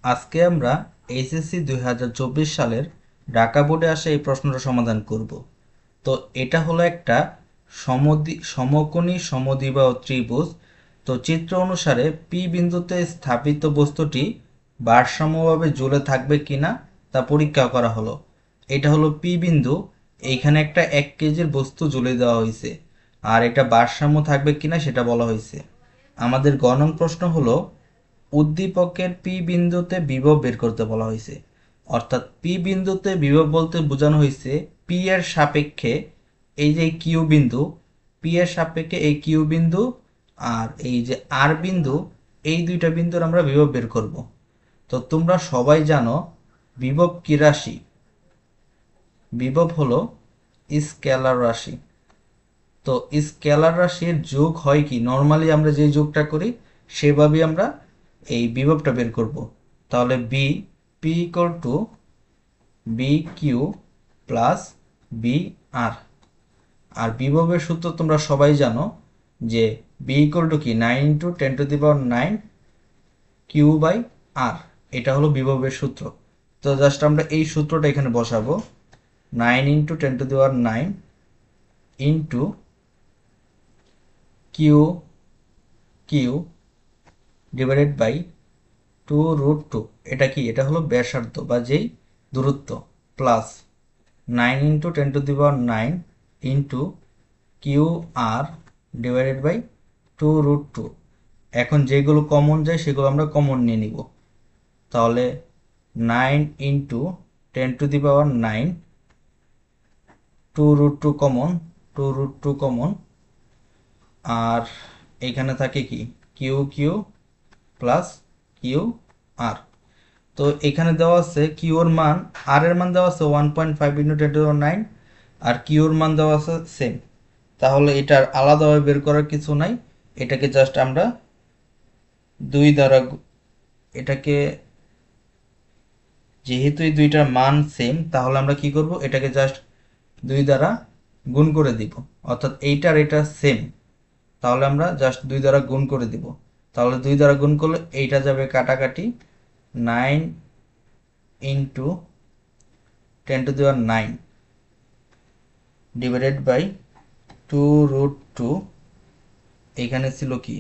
আজকে আমরা এইচএসসি 2024 সালের ঢাকা বোর্ডে আসা এই প্রশ্নটা সমাধান করব। তো এটা হলো একটা সমকোণী সমদ্বিবাহু ত্রিভুজ। তো চিত্র অনুসারে পি বিন্দুতে স্থাপিত বস্তুটি ভারসাম্যভাবে ঝুলে থাকবে কিনা তা পরীক্ষা করা হলো। এটা হলো পি বিন্দু, এইখানে একটা 1 কেজির বস্তু ঝুলে দেওয়া হয়েছে, আর এটা ভারসাম্য থাকবে কিনা সেটা বলা হয়েছে। আমাদের গ নং প্রশ্ন হলো উদ্দীপকের পি বিন্দুতে বিভব বের করতে বলা হয়েছে। অর্থাৎ পি বিন্দুতে বিভব বলতে বোঝানো হয়েছে পি এর সাপেক্ষে এই যে কিউ বিন্দু, পি এর সাপেক্ষে এই কিউ বিন্দু আর এই যে আর বিন্দু, এই দুইটা বিন্দুর আমরা বিভব বের করব। তো তোমরা সবাই জানো বিভব কি রাশি? বিভব হলো স্কেলার রাশি। তো স্কেলার রাশির যোগ হয় কি? নর্মালি আমরা যে যোগটা করি সেভাবেই আমরা এই বিভবটা বের করব। তাহলে P equal to B Q plus B R. আর বিভবের সূত্র তোমরা সবাই জানো যে বি ইকুয়াল টু কি 9 × 10⁹ কিউ বাই আর। এটা হলো বিভবের সূত্র। তো জাস্ট আমরা এই সূত্রটা এখানে বসাবো, 9 × 10⁹ into Q Q divided by 2√2। এটা কি? এটা হলো ব্যাসার্ধ বা যেই দূরত্ব, plus 9 × 10⁹ into Q R divided by 2√2। এখন যেগুলো কমন যায় সেগুলো আমরা কমন নিয়ে নিব। তাহলে 9 × 10⁹, 2√2 কমন, 2√2 কমন, আর এখানে থাকে কি Q Q plus Q R. তো এখানে দেওয়া আছে কিউর মান, আর এর মান দেওয়া আছে 1.5 × 10⁹, আর কিউর মান দেওয়া আছে সেম। তাহলে এটার আলাদাভাবে বের করার কিছু নাই, এটাকে জাস্ট আমরা দুই দ্বারা এটাকে, যেহেতু এই দুইটার মান সেম তাহলে আমরা কি করব, এটাকে জাস্ট দুই দ্বারা গুণ করে দিব। অর্থাৎ এইটার এটা সেম, তাহলে আমরা জাস্ট দুই দ্বারা গুণ করে দিব। তাহলে দুই দ্বারা গুণ করলে এইটা যাবে কাটাকাটি, 9 × 10⁹ ডিভাইডেড বাই 2√2। এখানে ছিল কি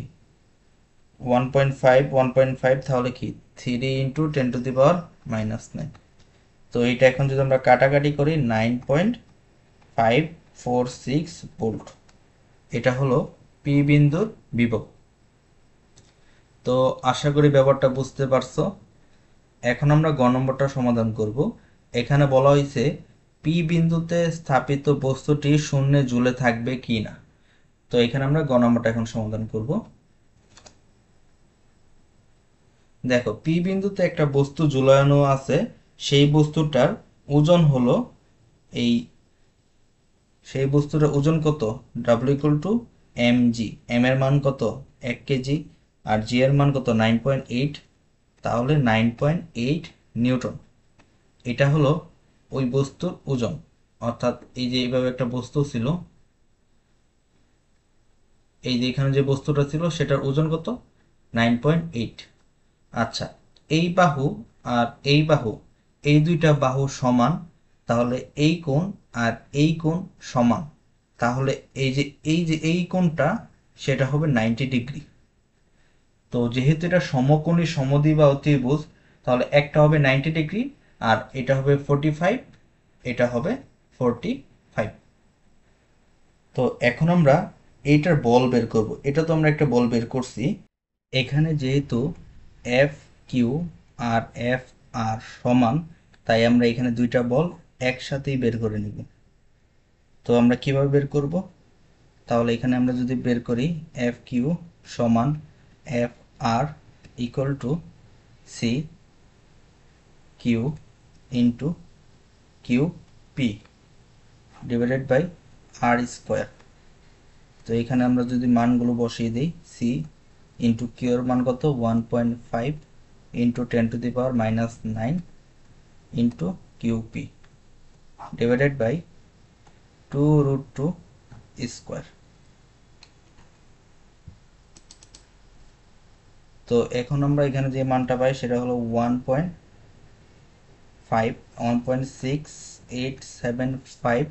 1.5, তাহলে কি 3 × 10⁻⁹। তো এইটা এখন যদি আমরা কাটাকাটি করি 9.546 ভোল্ট। এটা হলো পি বিন্দুর বিভব। তো আশা করি ব্যাপারটা বুঝতে পারছো। এখন আমরা গ নম্বরটা সমাধান করব। এখানে বলা হয়েছে পি বিন্দুতে স্থাপিত বস্তুটি শূন্যে ঝুলে থাকবে কি না। তো এখানে আমরা গ নম্বরটা এখন সমাধান করব। দেখো, পি বিন্দুতে একটা বস্তু ঝুলানো আছে, সেই বস্তুটার ওজন হলো এই, সেই বস্তুটার ওজন কত? W = mg। এম এর মান কত? 1 কেজি। আর জি এর মান কত? 9.8। তাহলে 9.8 নিউটন। এটা হলো ওই বস্তুর ওজন। অর্থাৎ এই যে এইভাবে একটা বস্তু ছিল, এই যে এখানে যে বস্তুটা ছিল সেটার ওজন কত? 9.8। আচ্ছা, এই বাহু আর এই বাহু, এই দুইটা বাহু সমান, তাহলে এই কোণ আর এই কোণ সমান। তাহলে এই কোণটা সেটা হবে 90°। তো যেহেতু এটা সমকোণী সমদ্বিবাহু ত্রিভুজ, তাহলে একটা হবে 90°, আর এটা হবে 45, এটা হবে 45। তো এখন আমরা এইটার বল বের করব। এটা তো আমরা একটা বল বের করছি। এখানে যেহেতু F Q R F R সমান, তাই আমরা এখানে দুইটা বল একসাথেই বের করে নিব। তো আমরা কিভাবে বের করব? তাহলে এখানে আমরা যদি বের করি এফ কিউ সমান F R equal to C Q into Q P divided by R square. তো এখানে আমরা যদি মানগুলো বসিয়ে দিই, সি ইন্টু কিউ এর মান কত? 1.5 into 10⁻⁹ into Q P divided by 2√2 square. তো এখন আমরা এখানে যে মানটা পাই সেটা হলো 1.6875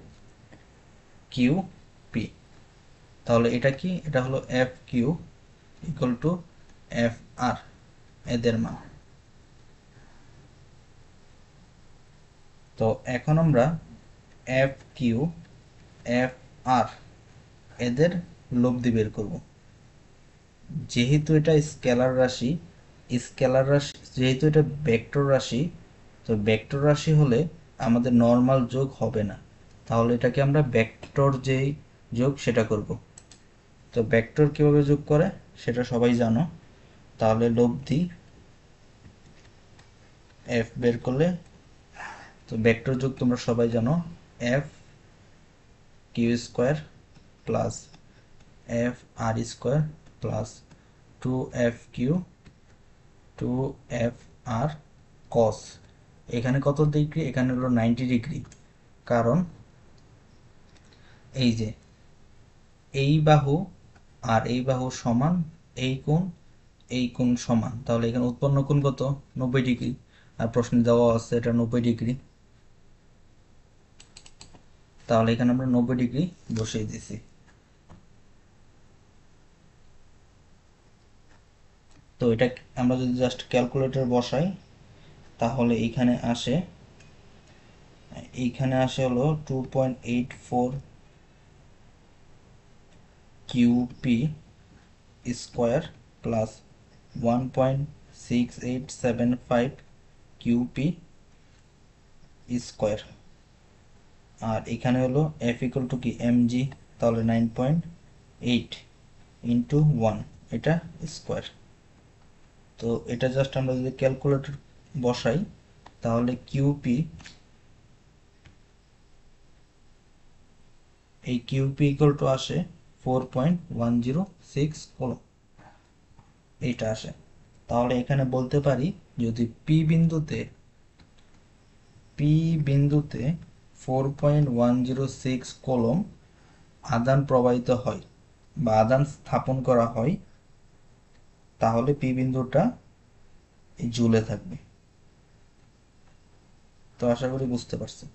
কিউ পি। তাহলে এটা কি, এটা হলো F Q equal to F R, এদের মান। তো এখন আমরা এফ কিউ এফ আর এদের লব্ধি বের করব। যেহেতু এটা স্কেলার রাশি যেহেতু এটা ভেক্টর রাশি, তো ভেক্টর রাশি হলে আমাদের নর্মাল যোগ হবে না, তাহলে এটাকে আমরা ভেক্টর যেই যোগ সেটা করব। তো ভেক্টর কিভাবে যোগ করে সেটা সবাই জানো। তাহলে লব্ধি এফ বের করলে, তো ভেক্টর যোগ তোমরা সবাই জানো, F Q square plus F R square plus 2f Q 2f R cos. এখানে কত ডিগ্রি, এখানে হলো 90 ডিগ্রি, কারণ এই যে এই বাহু আর এই বাহু সমান, এই কোণ সমান, তাহলে এখানে উৎপন্ন কোণ কত, 90 ডিগ্রি। আর প্রশ্নে দেওয়া আছে এটা 90 ডিগ্রি, তাহলে এখানে আমরা 90 ডিগ্রি বসিয়ে দিছি। তো এটা আমরা যদি জাস্ট ক্যালকুলেটর বসাই তাহলে এইখানে আসে হলো 2.84 QP square plus 1.6875 QP square. আর এখানে হলো এফ ইকুয়াল টু কি এমজি, তাহলে 9.8 ইন্টু 1, এটা স্কোয়ার। তো এটা জাস্ট আমরা যদি ক্যালকুলেটর বসাই তাহলে কিউপি, এই কিউপি ইকুয়াল টু আসে 4.106 কুলম্ব, এইটা আসে। তাহলে এখানে বলতে পারি যদি পি বিন্দুতে 4.106 কুলম্ব আদান প্রবাহিত হয় বা আদান স্থাপন করা হয়, তাহলে পি বিন্দুটা এই জুলে থাকবে। তো আশা করি বুঝতে পারছেন।